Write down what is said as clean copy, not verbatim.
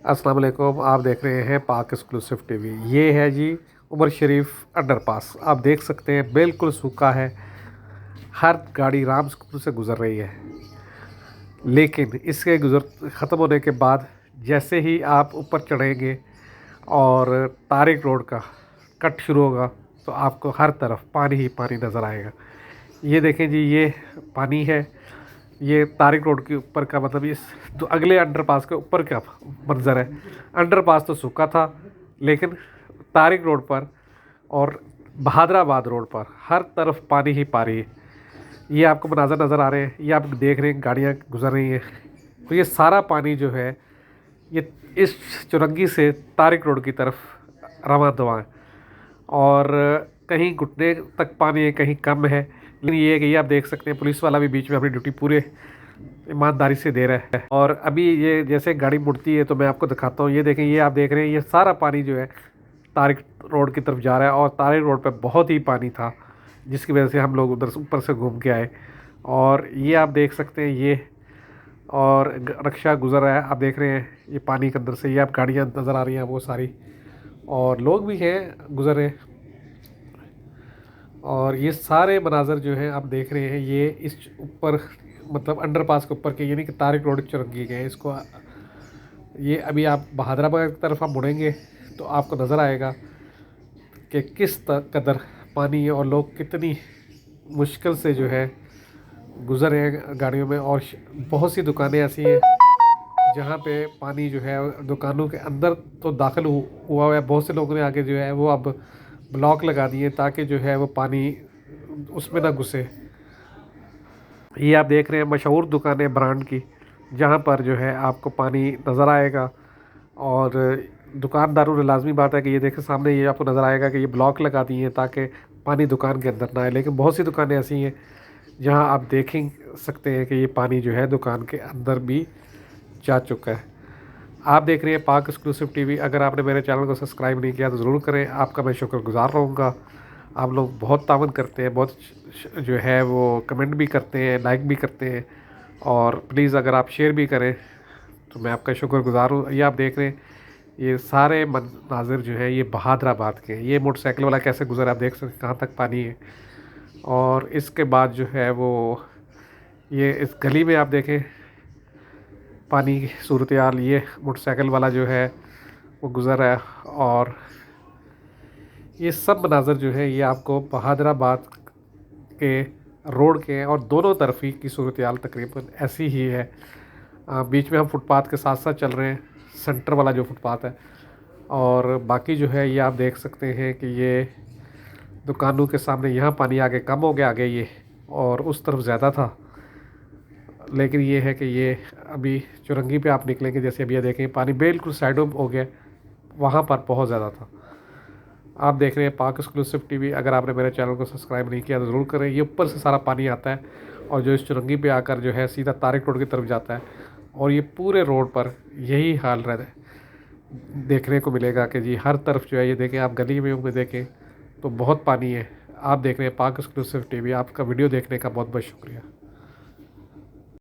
अस्सलाम वालेकुम। आप देख रहे हैं पाक एक्सक्लूसिव टीवी। ये है जी उमर शरीफ अंडरपास। आप देख सकते हैं बिल्कुल सूखा है, हर गाड़ी राम से गुज़र रही है। लेकिन इसके गुज़र ख़त्म होने के बाद जैसे ही आप ऊपर चढ़ेंगे और तारिक रोड का कट शुरू होगा तो आपको हर तरफ पानी ही पानी नज़र आएगा। ये देखें जी, ये पानी है, ये तारिक रोड के ऊपर का, मतलब इस जो अगले अंडरपास के ऊपर का मंजर है। अंडरपास तो सूखा था, लेकिन तारिक रोड पर और बहादराबाद रोड पर हर तरफ पानी ही पानी है। ये आपको मनाज़र नज़र आ रहे हैं, ये आप देख रहे हैं गाड़ियाँ गुजर रही हैं। तो ये सारा पानी जो है ये इस चुरंगी से तारिक रोड की तरफ रवां दवा है। और कहीं घुटने तक पानी है, कहीं कम है। लेकिन ये है कि ये आप देख सकते हैं पुलिस वाला भी बीच में अपनी ड्यूटी पूरे ईमानदारी से दे रहा है। और अभी ये जैसे गाड़ी मुड़ती है तो मैं आपको दिखाता हूँ। ये देखें, ये आप देख रहे हैं, ये सारा पानी जो है तारिक रोड की तरफ जा रहा है। और तारिक रोड पे बहुत ही पानी था, जिसकी वजह से हम लोग उधर ऊपर से घूम के आए। और ये आप देख सकते हैं, ये और रक्षा गुजर रहा है, आप देख रहे हैं ये पानी के अंदर से। ये आप गाड़ियाँ नज़र आ रही हैं वो सारी, और लोग भी हैं गुजर रहे हैं। और ये सारे मनाजर जो हैं आप देख रहे हैं, ये इस ऊपर मतलब अंडरपास के ऊपर के, यानी कि तारिक रोड चुरंगी गए इसको। ये अभी आप बहादराबाद की तरफ आप मुड़ेंगे तो आपको नज़र आएगा कि किस कदर पानी है और लोग कितनी मुश्किल से जो है गुज़र रहे हैं गाड़ियों में। और बहुत सी दुकानें ऐसी हैं जहाँ पे पानी जो है दुकानों के अंदर तो दाखिल हुआ है। बहुत से लोगों ने आके जो है वो अब ब्लॉक लगा दिए ताकि जो है वो पानी उसमें ना घुसे। ये आप देख रहे हैं मशहूर दुकानें ब्रांड की, जहाँ पर जो है आपको पानी नज़र आएगा। और दुकानदारों ने लाजमी बात है कि ये देखें सामने, ये आपको नज़र आएगा कि ये ब्लॉक लगा दिए हैं ताकि पानी दुकान के अंदर ना आए। लेकिन बहुत सी दुकानें ऐसी हैं जहाँ आप देख सकते हैं कि ये पानी जो है दुकान के अंदर भी जा चुका है। आप देख रहे हैं पाक एक्सक्लूसिव टीवी। अगर आपने मेरे चैनल को सब्सक्राइब नहीं किया तो ज़रूर करें, आपका मैं शुक्रगुज़ार रहूँगा। आप लोग बहुत तावन करते हैं, बहुत जो है वो कमेंट भी करते हैं, लाइक भी करते हैं। और प्लीज़ अगर आप शेयर भी करें तो मैं आपका शुक्रगुज़ार हूँ। ये आप देख रहे हैं, ये सारे मनाजिर जो है ये बहादराबाद के हैं। ये मोटरसाइकिल वाला कैसे गुजरा, आप देख सकते हैं कहाँ तक पानी है। और इसके बाद जो है वो ये इस गली में आप देखें पानी की सूरत हाल, ये मोटरसाइकिल वाला जो है वो गुज़र रहा है। और ये सब मनाज़र जो है ये आपको बहादराबाद के रोड के और दोनों तरफ ही की सूरत हाल तकरीबन ऐसी ही है। बीच में हम फुटपाथ के साथ साथ चल रहे हैं, सेंटर वाला जो फुटपाथ है। और बाकी जो है ये आप देख सकते हैं कि ये दुकानों के सामने यहाँ पानी आगे कम हो गया, आगे ये और उस तरफ ज़्यादा था। लेकिन ये है कि ये अभी चुरंगी पे आप निकलेंगे, जैसे अभी ये देखें पानी बिल्कुल साइडों में हो गया, वहाँ पर बहुत ज़्यादा था। आप देख रहे हैं पाक एक्सक्लूसिव टीवी। अगर आपने मेरे चैनल को सब्सक्राइब नहीं किया तो ज़रूर करें। ये ऊपर से सारा पानी आता है और जो इस चुरंगी पे आकर जो है सीधा तारिक रोड की तरफ जाता है। और ये पूरे रोड पर यही हाल देखने को मिलेगा कि जी हर तरफ जो है, ये देखें आप गली में देखें तो बहुत पानी है। आप देख रहे हैं पाक एक्सक्लूसिव टीवी। आपका वीडियो देखने का बहुत बहुत शुक्रिया।